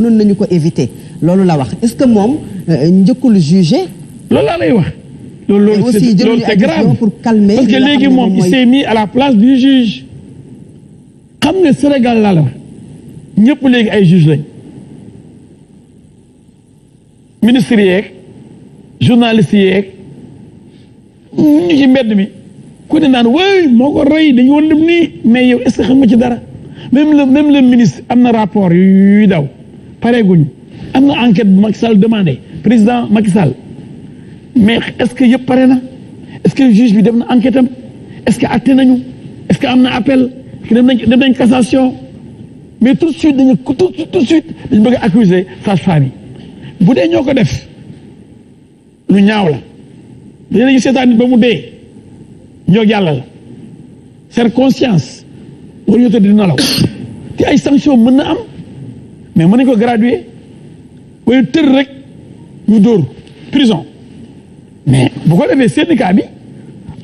mënoon nañu ko éviter loolu la wax est-ce que moom njëkkul juger. loolu laa lay wax. loolu c'est grave pour calmer parce que léegi moom il s'est mis à la place du juge. xam nga Sénégal laa la wax ñëpp léegi ay juge lañ ministres yeeg journalistes yeeg ñu ci mbedd mi ku ne naan way moo ko rey dañu woon dem nii mais yow est-ce que xam nga ci dara même le ministre am na rapport yuy daw pareeguñu am na enquête bu Macky Sall demandé président Macky Sall mais est-ce que yëpp pare na est-ce que juge bi def na enquête am est-ce que atte nañu est-ce que am na appel dem nañ cassation mais tout de suite tout de suite dañu bëgg a accuser sage-femme yi bu dee ñoo ko def lu ñaaw la dinañu seetaan nit ba mu dee ñoo yàlla la seen conscience war ñu tëdd di nelaw te ay sanction mën na am mais mën nañ ko graduer waaye tër rek ñu dóor prison mais bu ko defee syndicat bi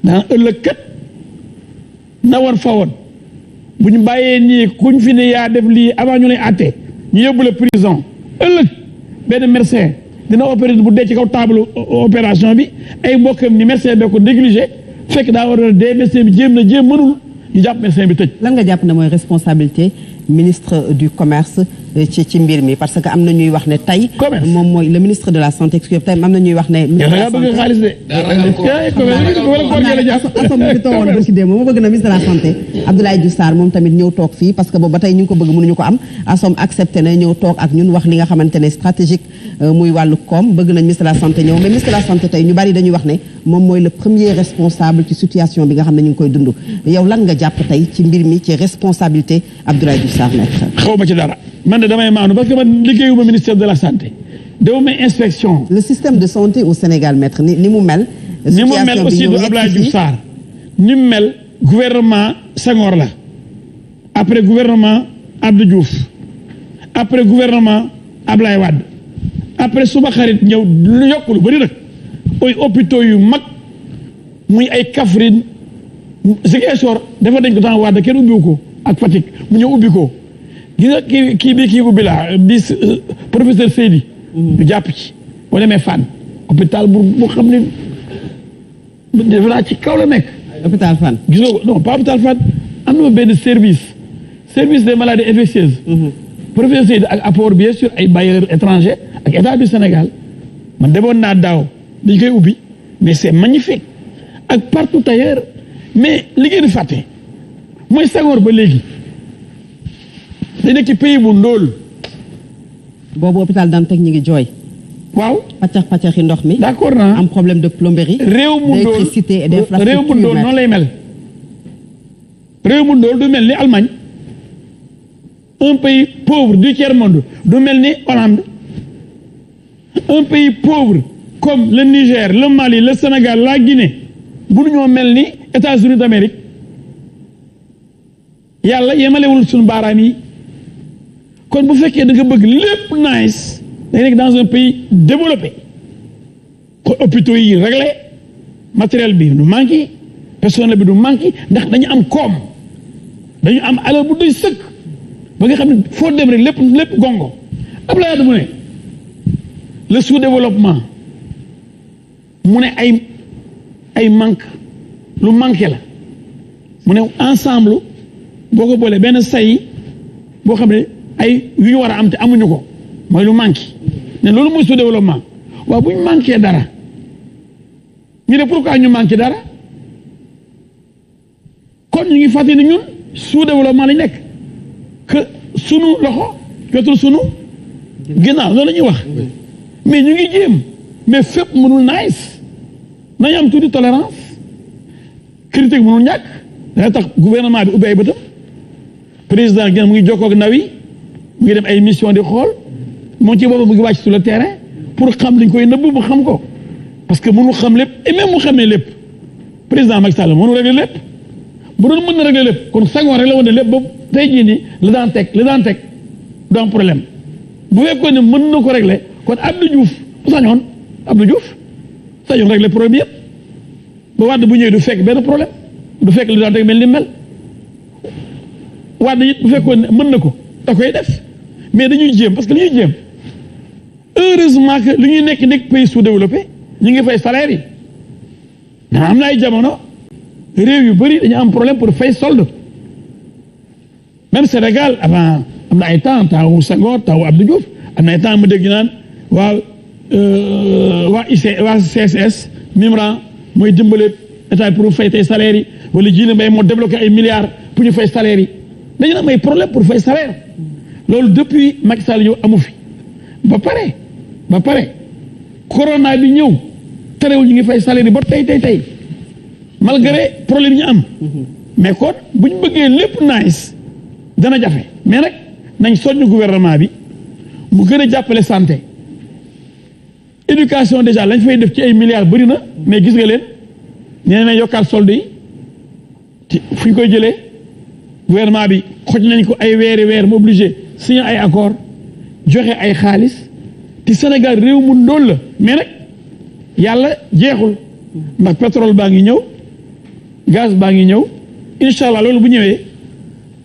daan ëllëg kat na woon fa woon bu ñu bàyyee nii kuñ fi ne yaa def lii avant ñu lay àtte ñu yóbbu la prison ëllëg benn médecin dina opéré bu dee ci kaw table opération bi ay mbokkam ni médecin bee ko négligé fekk daa war a dee médecin bi jéem mënul ñu jàpp médecin bi tëj. lan nga jàpp ne mooy responsabilité ministre du commerce ci mbir mi parce que am na ñuy wax ne tey. moom mooy le ministre de la santé excusez tey am na ñuy wax ne. ministre de la santé xaalis de. moom bëgg na ministre de la santé Abdoulaye Diouf Sarr moom tamit ñëw toog fii parce que boobu ba tey ñu ngi ko bëgg mënuñu ko am ASSOM accepté na ñëw toog ak ñun wax li nga xamante ne stratégique muy wàllu koom bëgg nañ ministre de la santé ñëw mais ministre de la santé tey ñu bari dañuy wax ne moom mooy le premier responsable ci situation bi nga xam ne ñu ngi koy dund yow lan nga jàpp tey ci mbir mi ci responsabilité Abdoulaye Diouf Sarr nekk. xaw ma ci dara man de damay maanu parce que man liggéeyuma ministère de la santé dewuma inspection. le système de santé au Sénégal maître ni mu mel. ni mu mel aussi du Abdoulaye Diouf Sarr ni mu mel gouvernement Senghor la après gouvernement Abdou Diouf après gouvernement Ablaye Wade après suma xarit ñëw lu yokk lu bëri nag ooy hôpitaux yu mag muy ay Kaffrine Ziguinchor dafa dañ ko temps Wade kenn ubbiwu ko ak Fatick mu ñëw ubbi ko gis nga kii ubbi la di professeur Seydi du jàpp ci boo demee Fann hôpital bu xam ne defe naa ci kaw la nekk hôpital Fann gis nga ko non pas hôpital Fann am na benn service des maladies infectieuses professeur Seydi ak apport bien sûr ay bailleurs étrangers ak état du Sénégal man demoon naa daaw dañ koy ubbi mais c'est magnifique ak partout ailleurs mais li ngeen di fàtte mooy Senghor ba léegi dañ nekk ci pays bu ndóol. boobu hôpital Dantec ñu ngi jooy. waaw pàccax ndox mi. d'accord naa am problème de plomberie. réew mu ndóol d'électricité et d'infrastructure. réew mu ndóol noonu lay mel. réew mu ndóol du mel ni Allemagne un pays pauvre du tiers monde du mel ni Hollande un pays pauvre comme le Niger le Mali le Sénégal la Guinée bu ñoo mel ni États-Unis d'Amérique yàlla yemalewul suñu baaraam yi kon bu fekkee da nga bëgg lépp nice da nga nekk dans un pays développé kon hôpitaux yi réglé matériel bi du manqué personnel bi du manqué ndax dañu am koom dañu am alal bu doy sëkk ba nga xam ne foo dem rek lépp gongo Abdoulaye Wade mu ne le sous-développement mu ne ay manque lu manqué la mu ne ensemble boo ko boolee benn say boo xam ne ay yu ñu war a am te amuñu ko mooy lu manqué ne loolu mooy sous-développement waaw bu ñu manqué dara ñu ne pourquoi ñu manqué dara kon ñu ngi fàttali ne ñun sous-développement lañ nekk que sunu loxo jotul sunu ginnaaw loolu la ñuy wax mais ñu ngi jéem mais fépp mënul nice nañu am tuuti tolérance critique mënul ñàkk dana tax gouvernement bi ubbi ay bëtam président gën mu ngi jokkoo ak ndaw yi mu ngi dem ay mission di xool moom ci boppam mu ngi wàcc sur le terrain pour xam liñ koy nëbb mu xam ko parce que mënul xam lépp et même mu xamee lépp président Macky Sall mënul régler lépp bu doon mën na régler lépp kon Senghor rek la woon ne lépp boobu tey jii nii la daan teg du am problème bu fekkoon ne mën na ko régler kon Abdou Diouf bu sañoon régler problème yëpp ba Wade bu ñëwee du fekk benn problème du fekk la daan teg mel ni mel Wade it bu fekkoon ne mën na ko da koy def mais dañuy jéem parce que li ñuy jéem heureusement que li ñuy nekk pays sous-développé ñu ngi fay salaire yi mais am na ay jamono réew yu bëri dañu am problème pour fay solde même Sénégal avant am na ay temps wu Senghor temps wu Abdou Diouf am na ay temps mu dégg ñu naan waa CSS Mimran mooy dimbale état pour fay tey salaire yi wala Djily Mbaye moo débloqué ay milliards pour ñu fay salaire yi dañu am ay problème pour fay salaire loolu depuis Macky Sall ñëw amu fi ba pare corona bi ñëw terewul ñu ngi fay salaire yi ba tey malgré problème yi ñu am mais kon bu ñu bëggee lépp nice dana jafe mais nag nañ soññ gouvernement bi mu gën a jàppale santé éducation déjà lañ fay def ci ay milliards bëri na mais gis nga leen nee na yokkaat solde yi fu ñu koy jëlee gouvernement bi xoj nañ ko ay weer mu obligé signer ay accord joxe ay xaalis te Sénégal réew mu ndóol la mais nag yàlla jeexul ndax pétrole baa ngi ñëw gaz baa ngi ñëw incha allah loolu bu ñëwee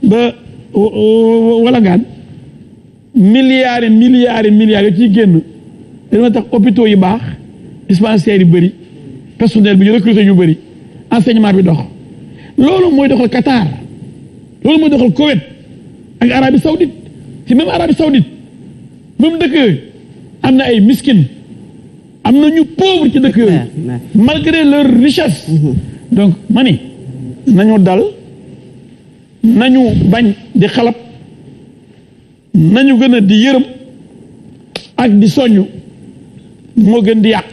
ba wala ngaan milliards yu ciy génn dina tax hôpitaux yi baax dispensaires yi bëri personnel bi ñu recruter ñu bëri enseignement bi dox loolu mooy doxal Qatar loolu mooy doxal Koweït ak Arabie Saoudite ci même Arabie Saoudite même dëkk yooyu am na ay miskin am na ñu pauvre ci dëkk yooyu malgré leur richesse donc ma ni nañu dal nañu bañ di xalab nañu gën a di yërëm ak di soññ moo gën di yàq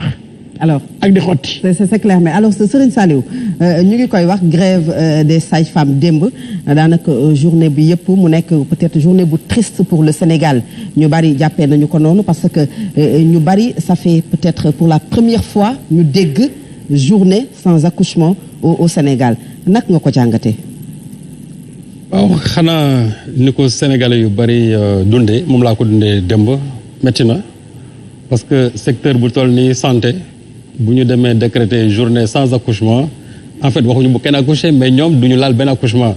alors ak di xotti. c'est clair mais alors Serigne Saliou ñu ngi koy wax grève des sages-femmes démb daanaka journée bi yëpp mu nekk peut-être journée bu triste pour le Sénégal ñu bari jàppee nañu ko noonu parce que ñu bari ça fait peut-être pour la première fois ñu dégg journée sans accouchement au Sénégal naka nga ko jàngatee. waaw xanaa ni ko Sénégalais yu bari dundee moom laa ko dundee démb métti na parce que secteur bu toll nii santé. bu ñu demee décréter journée sans accouchement en fait waxuñu bu kenn accoucher mais ñoom duñu laal benn accouchement.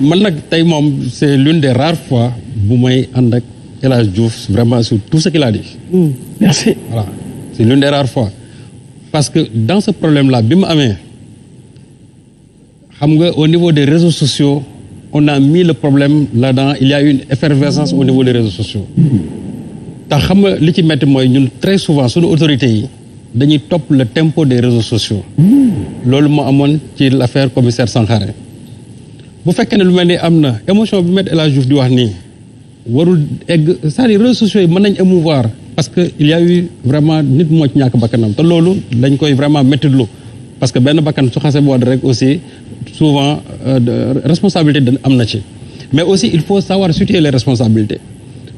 man nag tey moom c'est l'une des rares fois bu may ànd ak El Hadj Diouf vraiment sur tout ce qu'il a dit. merci. voilà c'est l'une des rares fois parce que dans ce problème là bi mu amee xam nga au niveau des réseaux sociaux on a mis le problème là-dedans il y a une effervescence au niveau des réseaux sociaux. tax xam nga li ci metti mooy ñun très souvent suñu autorités yi. dañuy topp le tempo des réseaux sociaux. loolu moo amoon ci l'affaire commissaire Sankhare bu fekkee ne lu mel ni am na émotion bi Me El Hadji Diouf di wax nii warul egg c'est-à-dire réseaux sociaux yi mën nañ émouvoir parce que il y a eu vraiment nit moo ci ñàkk bakkanam te loolu dañ koy vraiment méttitlu parce que benn bakkan su xasee bood rek aussi souvent responsabilité am na ci mais aussi il faut savoir situer les responsabilités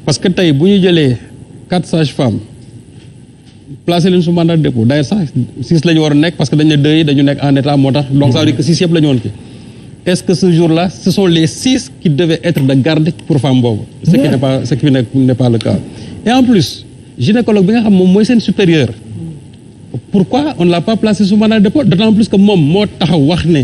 parce que tey bu ñu jëlee 4 sages-femmes placé leen sous mandat de dépôt d'ailleurs sax 6 la ñu war a nekk parce que dañ ne 2 yi dañu nekk en état moo tax donc ça veut dire que 6 yëpp la ñu woon ki est-ce que ce jour-là ce sont les 6 qui devaient être de garde pour femme boobu ce qui n'est pas le cas et en plus gynécologue bi nga xam moom mooy seen supérieur pourquoi on ne l'a pas placé sous mandat de dépôt d'autant plus que moom moo taxaw wax ne